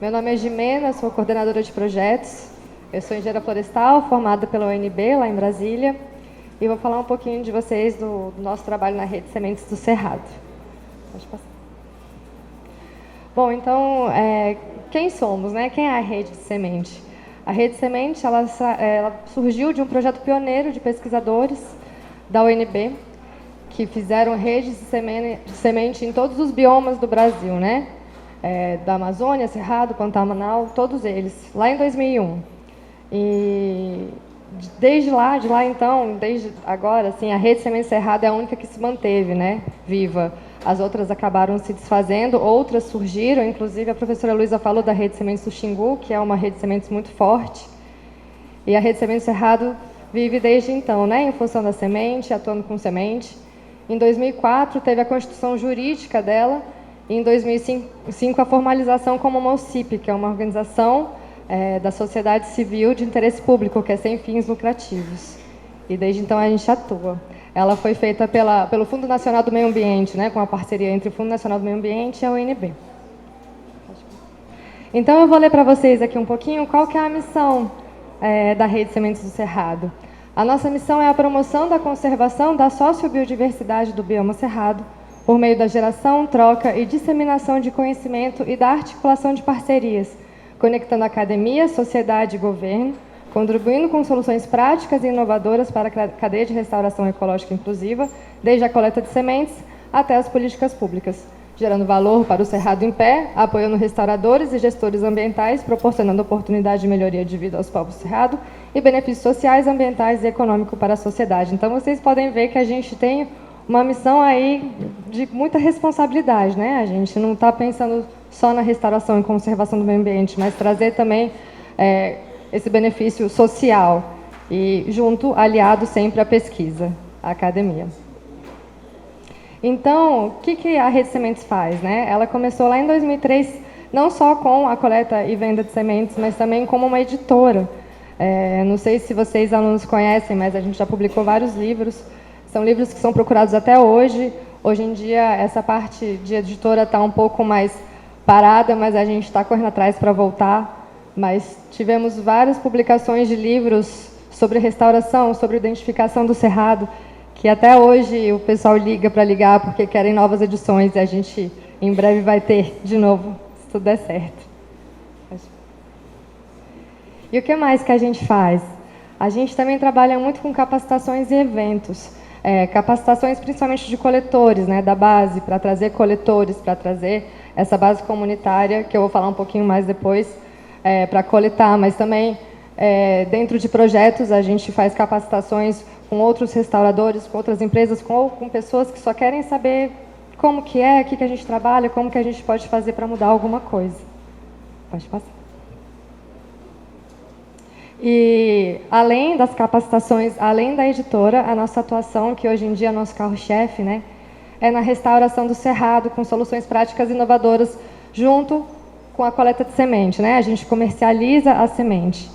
Meu nome é Jimena, sou coordenadora de projetos. Eu sou engenheira florestal, formada pela UNB, lá em Brasília. E vou falar um pouquinho de vocês do nosso trabalho na Rede Sementes do Cerrado. Pode passar. Bom, então, quem somos, né? Quem é a Rede de Semente? A Rede Semente, ela surgiu de um projeto pioneiro de pesquisadores da UNB, que fizeram redes de semente em todos os biomas do Brasil, né? Da Amazônia, Cerrado, Pantanal, todos eles, lá em 2001. E desde lá então, desde agora, assim, a Rede Semente Cerrado é a única que se manteve, né, viva. As outras acabaram se desfazendo, outras surgiram, inclusive a professora Luísa falou da Rede Sementes do Xingu, que é uma rede de sementes muito forte. E a Rede Semente Cerrado vive desde então, né, em função da semente, atuando com semente. Em 2004 teve a constituição jurídica dela, e em 2005 a formalização como uma OCIP, que é uma organização da sociedade civil de interesse público, que é sem fins lucrativos. E desde então a gente atua. Ela foi feita pelo Fundo Nacional do Meio Ambiente, né, com a parceria entre o Fundo Nacional do Meio Ambiente e a UNB. Então eu vou ler para vocês aqui um pouquinho qual que é a missão da Rede Sementes do Cerrado. A nossa missão é a promoção da conservação da sociobiodiversidade do bioma Cerrado, por meio da geração, troca e disseminação de conhecimento e da articulação de parcerias, conectando academia, sociedade e governo, contribuindo com soluções práticas e inovadoras para a cadeia de restauração ecológica inclusiva, desde a coleta de sementes até as políticas públicas, gerando valor para o Cerrado em pé, apoiando restauradores e gestores ambientais, proporcionando oportunidade de melhoria de vida aos povos do Cerrado e benefícios sociais, ambientais e econômicos para a sociedade. Então, vocês podem ver que a gente tem uma missão aí de muita responsabilidade, né? A gente não está pensando só na restauração e conservação do meio ambiente, mas trazer também esse benefício social e junto, aliado sempre à pesquisa, à academia. Então, o que a Rede Sementes faz, né? Ela começou lá em 2003, não só com a coleta e venda de sementes, mas também como uma editora. Não sei se vocês, alunos, conhecem, mas a gente já publicou vários livros. São livros que são procurados até hoje. Hoje em dia, essa parte de editora está um pouco mais parada, mas a gente está correndo atrás para voltar. Mas tivemos várias publicações de livros sobre restauração, sobre identificação do Cerrado, que até hoje o pessoal liga para ligar porque querem novas edições e a gente em breve vai ter de novo, se tudo der certo. E o que mais que a gente faz? A gente também trabalha muito com capacitações e eventos. Capacitações principalmente de coletores, né, da base, para trazer coletores, para trazer essa base comunitária, que eu vou falar um pouquinho mais depois, para coletar, mas também dentro de projetos a gente faz capacitações com outros restauradores, com outras empresas, com pessoas que só querem saber como que é, o que a gente trabalha, como que a gente pode fazer para mudar alguma coisa. Pode passar. E, além das capacitações, além da editora, a nossa atuação, que hoje em dia é nosso carro-chefe, né, é na restauração do Cerrado, com soluções práticas inovadoras, junto com a coleta de semente, né? A gente comercializa a semente.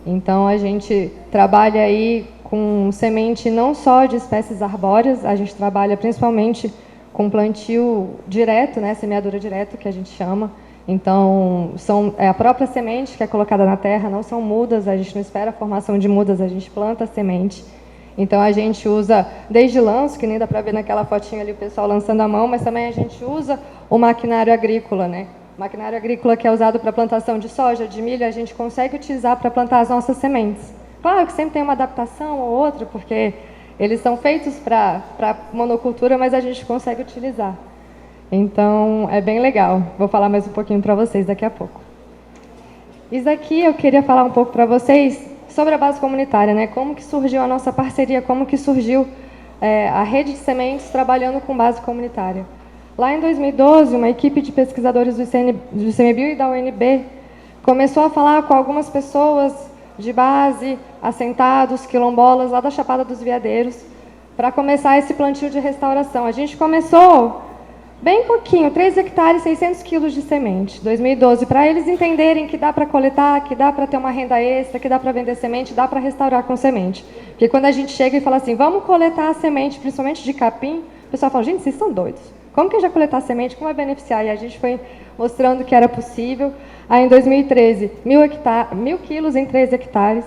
Então, a gente trabalha aí com semente não só de espécies arbóreas, a gente trabalha principalmente com plantio direto, né, semeadura direto, que a gente chama. Então, é a própria semente que é colocada na terra, não são mudas, a gente não espera a formação de mudas, a gente planta a semente. Então, a gente usa desde lanço, que nem dá para ver naquela fotinha ali o pessoal lançando a mão, mas também a gente usa o maquinário agrícola, né? O maquinário agrícola que é usado para plantação de soja, de milho, a gente consegue utilizar para plantar as nossas sementes. Claro que sempre tem uma adaptação ou outra, porque eles são feitos para monocultura, mas a gente consegue utilizar. Então, é bem legal. Vou falar mais um pouquinho para vocês daqui a pouco. Isso aqui eu queria falar um pouco para vocês sobre a base comunitária, né? Como que surgiu a nossa parceria, como que surgiu a rede de sementes trabalhando com base comunitária. Lá em 2012, uma equipe de pesquisadores do ICMBio e da UNB começou a falar com algumas pessoas de base, assentados, quilombolas, lá da Chapada dos Veadeiros, para começar esse plantio de restauração. A gente começou bem pouquinho, 3 hectares, 600 quilos de semente, 2012, para eles entenderem que dá para coletar, que dá para ter uma renda extra, que dá para vender semente, dá para restaurar com semente. Porque quando a gente chega e fala assim, vamos coletar a semente, principalmente de capim, o pessoal fala, gente, vocês são doidos. como que a gente vai coletar semente, como vai beneficiar? E a gente foi mostrando que era possível. Aí, em 2013, 1.000 quilos em 3 hectares.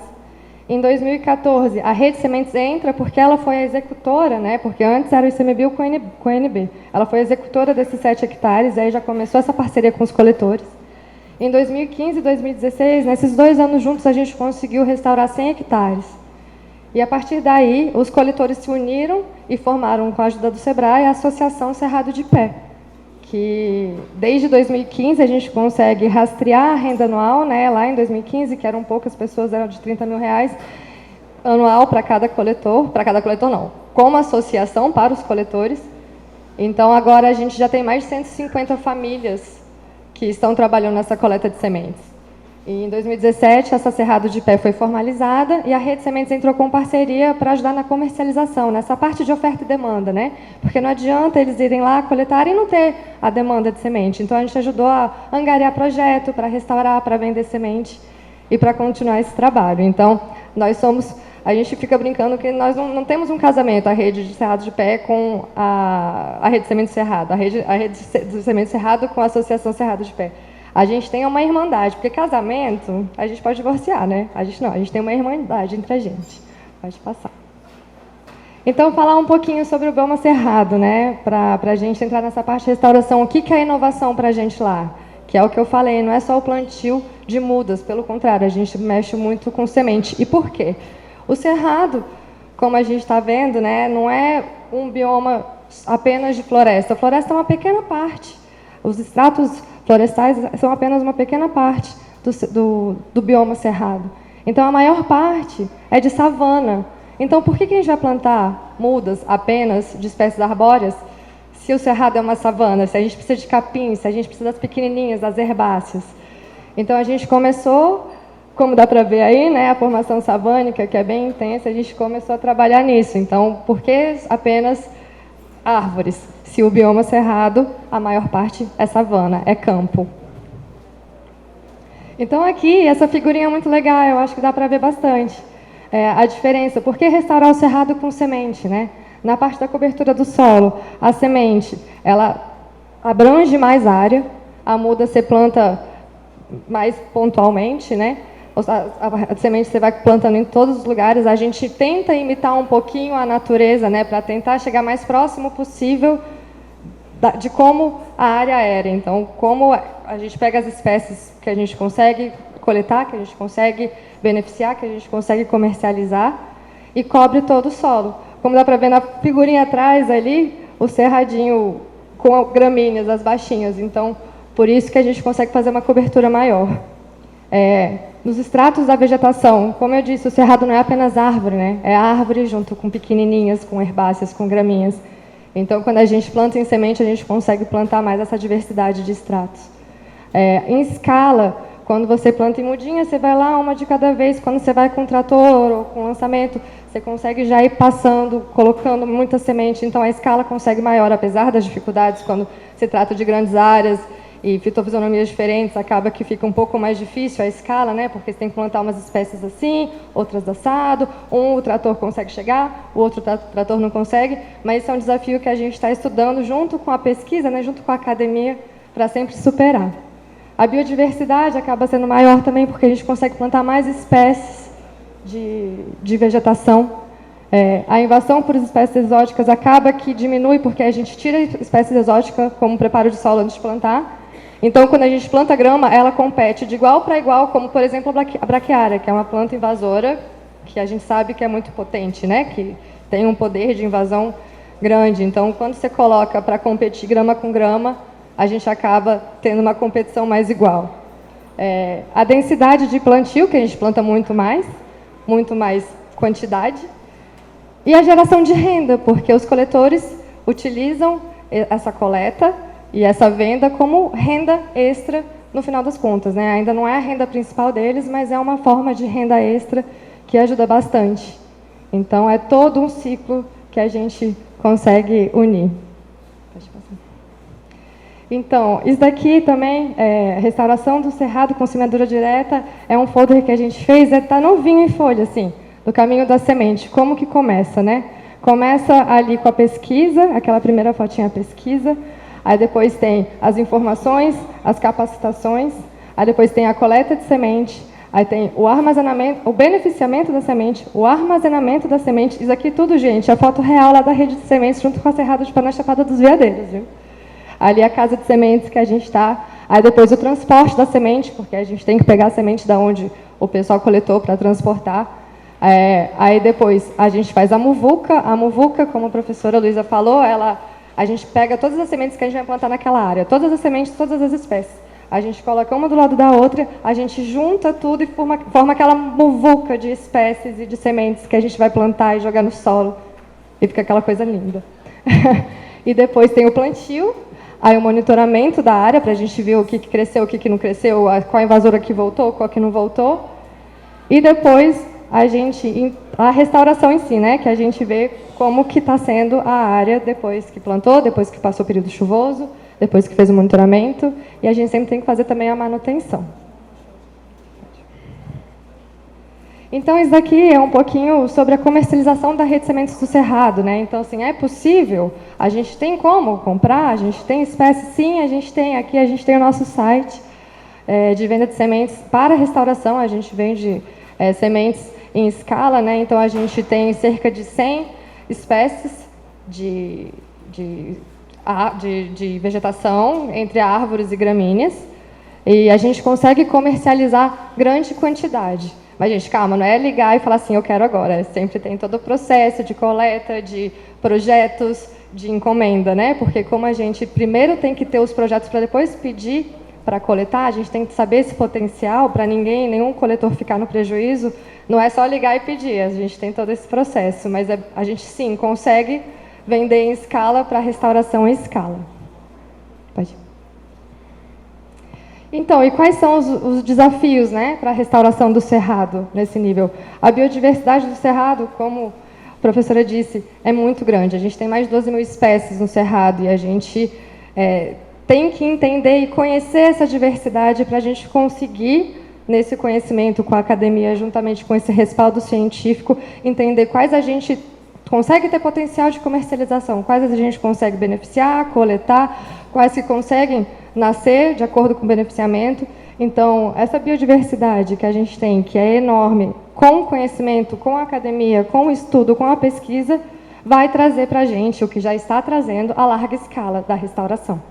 Em 2014, a Rede Sementes entra porque ela foi a executora, né? Porque antes era o ICMBio com a NB. Ela foi a executora desses 7 hectares, aí já começou essa parceria com os coletores. Em 2015 e 2016, nesses 2 anos juntos, a gente conseguiu restaurar 100 hectares. E, a partir daí, os coletores se uniram e formaram, com a ajuda do SEBRAE, a Associação Cerrado de Pé, que, desde 2015, a gente consegue rastrear a renda anual, né? Lá em 2015, que eram poucas pessoas, eram de R$30 mil anual para cada coletor não, como associação para os coletores. Então, agora a gente já tem mais de 150 famílias que estão trabalhando nessa coleta de sementes. E, em 2017, essa Cerrado de Pé foi formalizada e a Rede Sementes entrou com parceria para ajudar na comercialização, nessa parte de oferta e demanda, né? Porque não adianta eles irem lá coletarem e não ter a demanda de semente. Então, a gente ajudou a angariar projeto para restaurar, para vender semente e para continuar esse trabalho. Então, a gente fica brincando que nós não temos um casamento, a Rede de Cerrado de Pé com a Rede Sementes Cerrado, a rede de Sementes Cerrado com a Associação Cerrado de Pé. A gente tem uma irmandade, porque casamento, a gente pode divorciar, né? A gente tem uma irmandade entre a gente. Pode passar. Então, falar um pouquinho sobre o bioma cerrado, né? Para a gente entrar nessa parte de restauração. O que é inovação para a gente lá? Que é o que eu falei, não é só o plantio de mudas, pelo contrário, a gente mexe muito com semente. E por quê? O cerrado, como a gente está vendo, né? Não é um bioma apenas de floresta. A floresta é uma pequena parte. Os estratos florestais são apenas uma pequena parte do bioma cerrado. Então, a maior parte é de savana. Então, por que a gente vai plantar mudas apenas de espécies arbóreas se o cerrado é uma savana, se a gente precisa de capim, se a gente precisa das pequenininhas, das herbáceas? Então, a gente começou, como dá para ver aí, né, a formação savânica, que é bem intensa, a gente começou a trabalhar nisso. Então, por que apenas árvores? Se o bioma cerrado, a maior parte é savana, é campo. Então, aqui, essa figurinha é muito legal, eu acho que dá para ver bastante a diferença. Por que restaurar o cerrado com semente, né? Na parte da cobertura do solo, a semente, ela abrange mais área, a muda você planta mais pontualmente, né? A semente você vai plantando em todos os lugares. A gente tenta imitar um pouquinho a natureza, né? Para tentar chegar mais próximo possível de como a área era. Então, como a gente pega as espécies que a gente consegue coletar, que a gente consegue beneficiar, que a gente consegue comercializar, e cobre todo o solo. Como dá para ver na figurinha atrás ali, o cerradinho com gramíneas, as baixinhas. Então, por isso que a gente consegue fazer uma cobertura maior. Nos estratos da vegetação, como eu disse, o cerrado não é apenas árvore, né? É árvore junto com pequenininhas, com herbáceas, com graminhas. Então, quando a gente planta em semente, a gente consegue plantar mais essa diversidade de estratos. Em escala, quando você planta em mudinha, você vai lá uma de cada vez. Quando você vai com trator ou com lançamento, você consegue já ir passando, colocando muita semente. Então, a escala consegue maior, apesar das dificuldades quando se trata de grandes áreas e fitofisionomias diferentes, acaba que fica um pouco mais difícil a escala, né? Porque você tem que plantar umas espécies assim, outras assado, o trator consegue chegar, o outro trator não consegue, mas esse é um desafio que a gente está estudando junto com a pesquisa, né? Junto com a academia, para sempre superar. A biodiversidade acaba sendo maior também, porque a gente consegue plantar mais espécies de vegetação. A invasão por espécies exóticas acaba que diminui, porque a gente tira espécies exóticas como preparo de solo antes de plantar. Então, quando a gente planta grama, ela compete de igual para igual, como, por exemplo, a braquiária, que é uma planta invasora, que a gente sabe que é muito potente, né? Que tem um poder de invasão grande. Então, quando você coloca para competir grama com grama, a gente acaba tendo uma competição mais igual. A densidade de plantio, que a gente planta muito mais quantidade. E a geração de renda, porque os coletores utilizam essa coleta e essa venda como renda extra no final das contas, né? Ainda não é a renda principal deles, mas é uma forma de renda extra que ajuda bastante. Então, é todo um ciclo que a gente consegue unir. Então, isso daqui também, restauração do cerrado com semeadura direta, é um folder que a gente fez, está novinho em folha, assim, do caminho da semente. Como que começa, né? Começa ali com a pesquisa, aquela primeira fotinha, a pesquisa, aí depois tem as informações, as capacitações, aí depois tem a coleta de semente, aí tem o armazenamento, o beneficiamento da semente, o armazenamento da semente. Isso aqui tudo, gente, é a foto real lá da rede de sementes junto com a Cerrado de Pé na Chapada dos Veadeiros, viu? Ali a casa de sementes que a gente está. Aí depois o transporte da semente, porque a gente tem que pegar a semente da onde o pessoal coletou para transportar. Aí depois a gente faz a muvuca. A muvuca, como a professora Luísa falou, a gente pega todas as sementes que a gente vai plantar naquela área, todas as sementes, todas as espécies. A gente coloca uma do lado da outra, a gente junta tudo e forma aquela muvuca de espécies e de sementes que a gente vai plantar e jogar no solo. E fica aquela coisa linda. E depois tem o plantio, aí o monitoramento da área, para a gente ver o que cresceu, o que não cresceu, qual invasora que voltou, qual que não voltou. E depois a restauração em si, né, que a gente vê como que está sendo a área depois que plantou, depois que passou o período chuvoso, depois que fez o monitoramento, e a gente sempre tem que fazer também a manutenção. Então, isso daqui é um pouquinho sobre a comercialização da rede de sementes do Cerrado, né? Então, assim, é possível? A gente tem como comprar? A gente tem espécies? Sim, a gente tem. Aqui a gente tem o nosso site de venda de sementes para restauração. A gente vende sementes em escala, né? Então, a gente tem cerca de 100 espécies de vegetação entre árvores e gramíneas, e a gente consegue comercializar grande quantidade. Mas, gente, calma, não é ligar e falar assim, eu quero agora. Sempre tem todo o processo de coleta, de projetos, de encomenda, né? Porque como a gente primeiro tem que ter os projetos para depois pedir para coletar, a gente tem que saber esse potencial para nenhum coletor ficar no prejuízo. Não é só ligar e pedir, a gente tem todo esse processo, mas a gente, sim, consegue vender em escala para restauração em escala. Pode. Então, e quais são os desafios, né, para a restauração do Cerrado nesse nível? A biodiversidade do Cerrado, como a professora disse, é muito grande. A gente tem mais de 12 mil espécies no Cerrado e a gente tem que entender e conhecer essa diversidade para a gente conseguir, nesse conhecimento com a academia, juntamente com esse respaldo científico, entender quais a gente consegue ter potencial de comercialização, quais a gente consegue beneficiar, coletar, quais que conseguem nascer de acordo com o beneficiamento. Então, essa biodiversidade que a gente tem, que é enorme, com o conhecimento, com a academia, com o estudo, com a pesquisa, vai trazer para a gente, o que já está trazendo, a larga escala da restauração.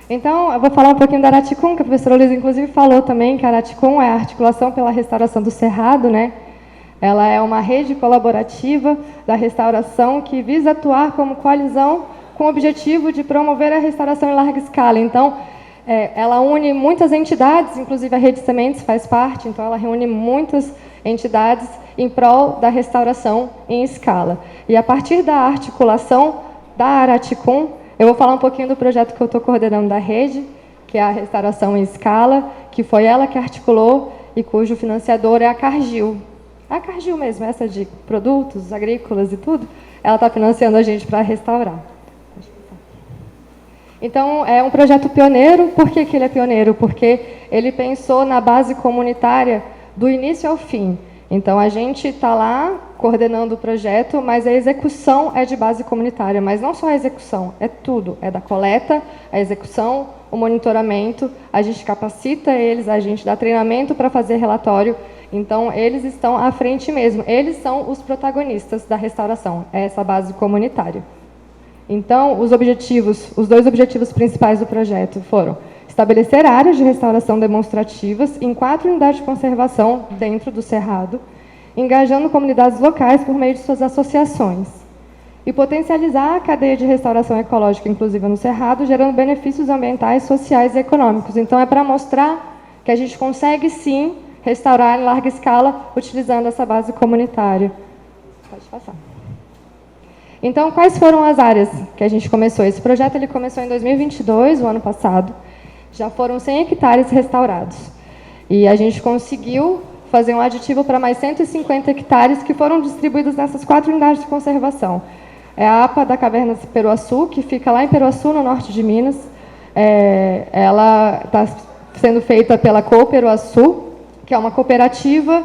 Então, eu vou falar um pouquinho da Araticum, que a professora Luísa, inclusive, falou também, que a Araticum é a articulação pela restauração do Cerrado, né? Ela é uma rede colaborativa da restauração que visa atuar como coalizão com o objetivo de promover a restauração em larga escala. Então, ela une muitas entidades, inclusive a Rede Sementes faz parte, então ela reúne muitas entidades em prol da restauração em escala. E a partir da articulação da Araticum, eu vou falar um pouquinho do projeto que eu estou coordenando da rede, que é a restauração em escala, que foi ela que articulou e cujo financiador é a Cargill. A Cargill mesmo, essa de produtos agrícolas e tudo, ela está financiando a gente para restaurar. Então, é um projeto pioneiro. Por que ele é pioneiro? Porque ele pensou na base comunitária do início ao fim. Então, a gente está lá coordenando o projeto, mas a execução é de base comunitária. Mas não só a execução, é tudo. É da coleta, a execução, o monitoramento, a gente capacita eles, a gente dá treinamento para fazer relatório. Então, eles estão à frente mesmo. Eles são os protagonistas da restauração, é essa base comunitária. Então, os dois objetivos principais do projeto foram estabelecer áreas de restauração demonstrativas em 4 unidades de conservação dentro do Cerrado, engajando comunidades locais por meio de suas associações, e potencializar a cadeia de restauração ecológica inclusiva no Cerrado, gerando benefícios ambientais, sociais e econômicos. Então, é para mostrar que a gente consegue, sim, restaurar em larga escala, utilizando essa base comunitária. Pode passar. Então, quais foram as áreas que a gente começou? Esse projeto ele começou em 2022, o ano passado. Já foram 100 hectares restaurados. E a gente conseguiu fazer um aditivo para mais 150 hectares que foram distribuídos nessas 4 unidades de conservação. É a APA da Caverna de Peruaçu, que fica lá em Peruaçu, no norte de Minas. Ela está sendo feita pela Cooperuaçu, que é uma cooperativa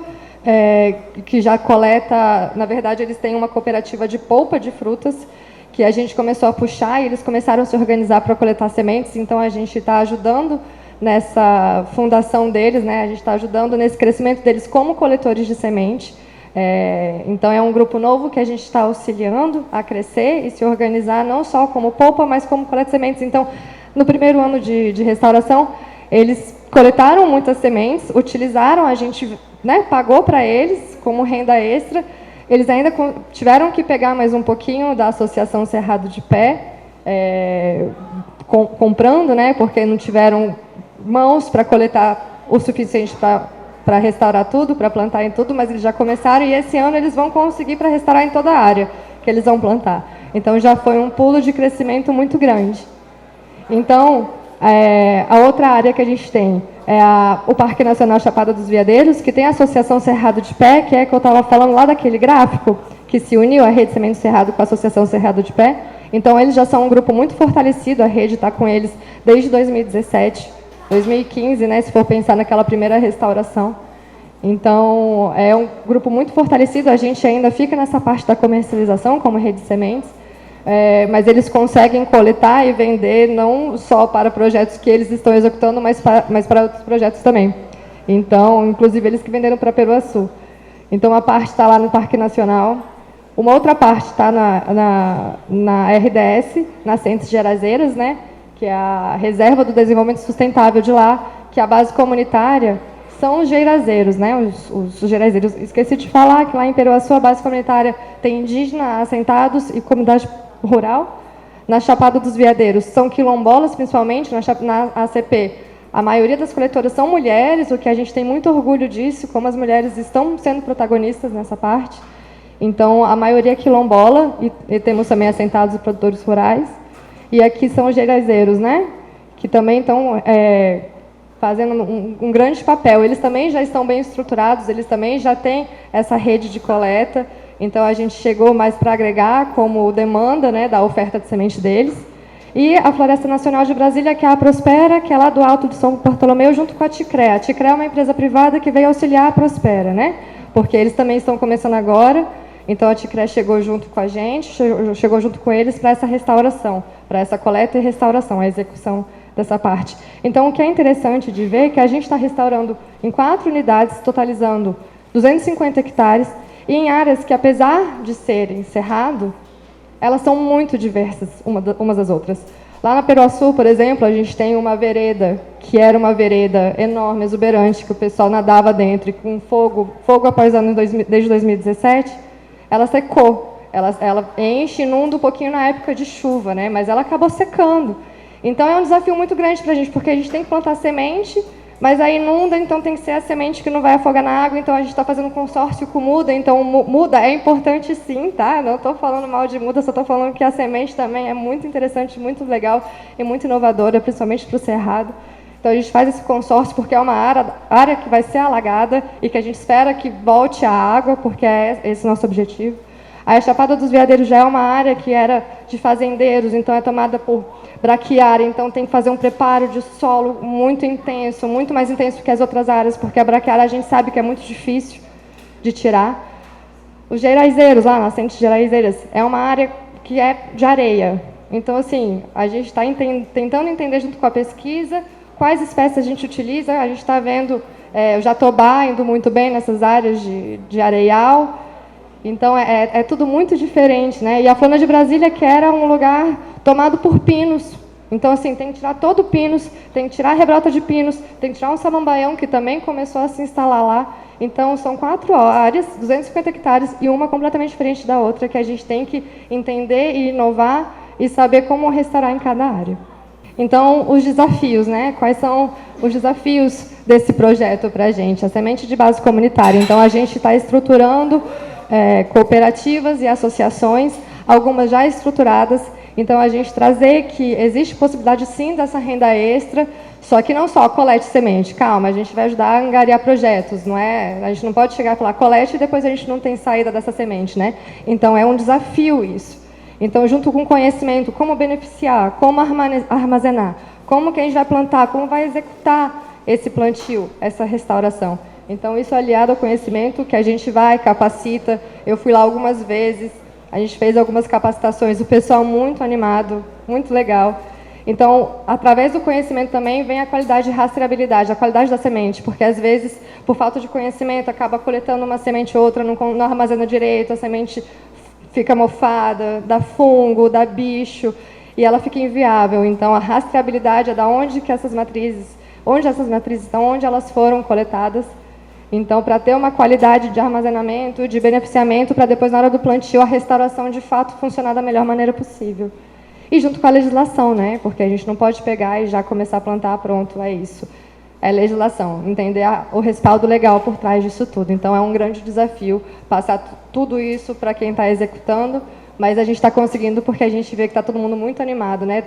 que já coleta, na verdade, eles têm uma cooperativa de polpa de frutas, que a gente começou a puxar e eles começaram a se organizar para coletar sementes, então a gente está ajudando nessa fundação deles, né? A gente está ajudando nesse crescimento deles como coletores de semente. Então é um grupo novo que a gente está auxiliando a crescer e se organizar não só como polpa, mas como coleta de sementes. Então, no primeiro ano de restauração, eles coletaram muitas sementes, utilizaram, a gente, né, pagou para eles como renda extra. Eles ainda tiveram que pegar mais um pouquinho da Associação Cerrado de Pé, comprando, né, porque não tiveram mãos para coletar o suficiente para restaurar tudo, para plantar em tudo, mas eles já começaram e esse ano eles vão conseguir para restaurar em toda a área que eles vão plantar. Então já foi um pulo de crescimento muito grande. Então, a outra área que a gente tem é o Parque Nacional Chapada dos Veadeiros, que tem a Associação Cerrado de Pé, que é que eu estava falando lá daquele gráfico, que se uniu a Rede Sementes Cerrado com a Associação Cerrado de Pé. Então, eles já são um grupo muito fortalecido, a rede está com eles desde 2017, 2015, né, se for pensar naquela primeira restauração. Então, é um grupo muito fortalecido, a gente ainda fica nessa parte da comercialização, como Rede Sementes, mas eles conseguem coletar e vender não só para projetos que eles estão executando, mas para outros projetos também. Então, inclusive, eles que venderam para Peruaçu. Então, a parte está lá no Parque Nacional. Uma outra parte está na RDS, Nascentes de Araseiras, né, que é a Reserva do Desenvolvimento Sustentável de lá, que a base comunitária são os gerazeiros, né, os gerazeiros. Esqueci de falar que lá em Peruaçu a base comunitária tem indígena, assentados e comunidade rural. Na Chapada dos Veadeiros são quilombolas, principalmente, na ACP. A maioria das coletoras são mulheres, o que a gente tem muito orgulho disso, como as mulheres estão sendo protagonistas nessa parte. Então, a maioria é quilombola, e temos também assentados e produtores rurais. E aqui são os gerazeiros, né, que também estão fazendo um grande papel. Eles também já estão bem estruturados, eles também já têm essa rede de coleta. Então, a gente chegou mais para agregar como demanda, né, da oferta de semente deles. E a Floresta Nacional de Brasília, que é a Prospera, que é lá do Alto de São Bartolomeu, junto com a TICRE. A TICRE é uma empresa privada que veio auxiliar a Prospera, né? Porque eles também estão começando agora. Então, a TICRE chegou junto com a gente, chegou junto com eles para essa restauração, para essa coleta e restauração, a execução dessa parte. Então, o que é interessante de ver é que a gente está restaurando em 4 unidades, totalizando 250 hectares, e em áreas que, apesar de serem cerrado, elas são muito diversas umas das outras. Lá na Peruaçu, por exemplo, a gente tem uma vereda, que era uma vereda enorme, exuberante, que o pessoal nadava dentro, e com fogo apaisando desde 2017, ela secou. Ela enche, inunda um pouquinho na época de chuva, né? Mas ela acabou secando. Então, é um desafio muito grande para a gente, porque a gente tem que plantar semente, mas aí inunda, então tem que ser a semente que não vai afogar na água, então a gente está fazendo um consórcio com muda, então muda é importante sim, tá? Não estou falando mal de muda, só estou falando que a semente também é muito interessante, muito legal e muito inovadora, principalmente para o cerrado. Então a gente faz esse consórcio porque é uma área que vai ser alagada e que a gente espera que volte a água, porque é esse o nosso objetivo. A Chapada dos Veadeiros já é uma área que era de fazendeiros, então é tomada por braquiária, então tem que fazer um preparo de solo muito intenso, muito mais intenso que as outras áreas, porque a braquiária a gente sabe que é muito difícil de tirar. Os gerazeiros, lá, Nascentes de Gerazeiras, é uma área que é de areia. Então, assim, a gente está tentando entender junto com a pesquisa quais espécies a gente utiliza. A gente está vendo o jatobá indo muito bem nessas áreas de areial. Então, é tudo muito diferente, né? E a Flona de Brasília, que era um lugar tomado por pinos. Então, assim, tem que tirar todo o pinos, tem que tirar a rebrota de pinos, tem que tirar um samambaião, que também começou a se instalar lá. Então, são 4 áreas, 250 hectares, e uma completamente diferente da outra, que a gente tem que entender e inovar e saber como restaurar em cada área. Então, os desafios, né? Quais são os desafios desse projeto para a gente? A semente de base comunitária. Então, a gente está estruturando cooperativas e associações, algumas já estruturadas. Então, a gente trazer que existe possibilidade, sim, dessa renda extra, só que não só colete semente. Calma, a gente vai ajudar a angariar projetos, não é? A gente não pode chegar e falar colete e depois a gente não tem saída dessa semente, né? Então, é um desafio isso. Então, junto com conhecimento, como beneficiar, como armazenar, como que a gente vai plantar, como vai executar esse plantio, essa restauração. Então, isso aliado ao conhecimento que a gente vai, capacita. Eu fui lá algumas vezes, a gente fez algumas capacitações, o pessoal muito animado, muito legal. Então, através do conhecimento também vem a qualidade de rastreabilidade, a qualidade da semente, porque às vezes, por falta de conhecimento, acaba coletando uma semente ou outra, não armazena direito, a semente fica mofada, dá fungo, dá bicho, e ela fica inviável. Então, a rastreabilidade é da onde que essas matrizes estão, onde elas foram coletadas. Então, para ter uma qualidade de armazenamento, de beneficiamento, para depois, na hora do plantio, a restauração, de fato, funcionar da melhor maneira possível. E junto com a legislação, né? Porque a gente não pode pegar e já começar a plantar, pronto, é isso. É legislação, entender o respaldo legal por trás disso tudo. Então, é um grande desafio passar tudo isso para quem está executando, mas a gente está conseguindo porque a gente vê que está todo mundo muito animado, né?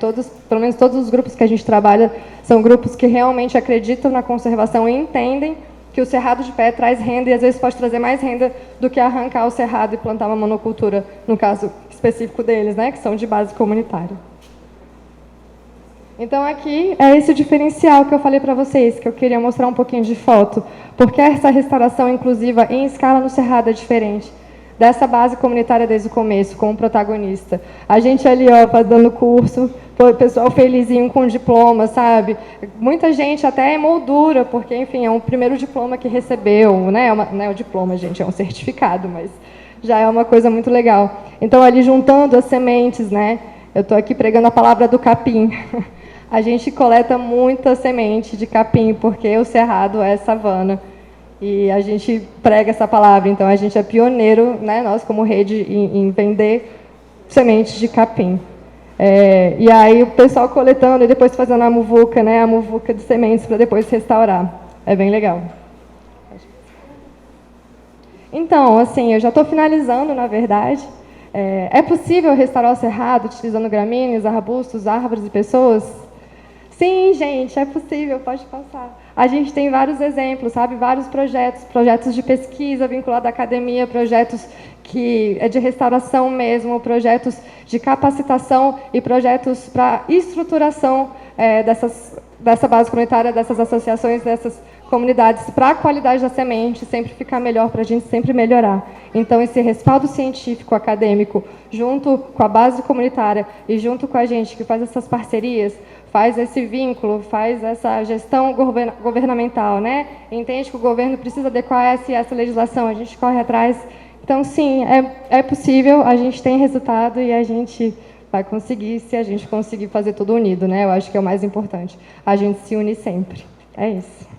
Pelo menos todos os grupos que a gente trabalha são grupos que realmente acreditam na conservação e entendem que o cerrado de pé traz renda e às vezes pode trazer mais renda do que arrancar o cerrado e plantar uma monocultura, no caso específico deles, né, que são de base comunitária. Então, aqui é esse diferencial que eu falei para vocês, que eu queria mostrar um pouquinho de foto, porque essa restauração inclusiva em escala no cerrado é diferente dessa base comunitária desde o começo, como protagonista. A gente ali, ó, dando curso, o pessoal felizinho com diploma, sabe? Muita gente até é moldura, porque, enfim, é um primeiro diploma que recebeu, né? Não é o diploma, gente, é um certificado, mas já é uma coisa muito legal. Então, ali juntando as sementes, né? Eu estou aqui pregando a palavra do capim. A gente coleta muita semente de capim, porque o cerrado é savana. E a gente prega essa palavra, então a gente é pioneiro, né, nós como rede, em vender sementes de capim. E aí o pessoal coletando e depois fazendo a muvuca, né, a muvuca de sementes para depois restaurar. É bem legal. Então, assim, eu já estou finalizando, na verdade. É possível restaurar o cerrado utilizando gramíneas, arbustos, árvores e pessoas? Sim, gente, é possível, pode passar. A gente tem vários exemplos, sabe? Vários projetos de pesquisa vinculados à academia, projetos que é de restauração mesmo, projetos de capacitação e projetos para estruturação dessa base comunitária, dessas associações, dessas comunidades, para a qualidade da semente sempre ficar melhor, para a gente sempre melhorar. Então, esse respaldo científico, acadêmico, junto com a base comunitária e junto com a gente que faz essas parcerias, faz esse vínculo, faz essa gestão governamental, né? Entende que o governo precisa adequar essa legislação, a gente corre atrás. Então, sim, é possível, a gente tem resultado e a gente vai conseguir se a gente conseguir fazer tudo unido, né? Eu acho que é o mais importante. A gente se une sempre. É isso.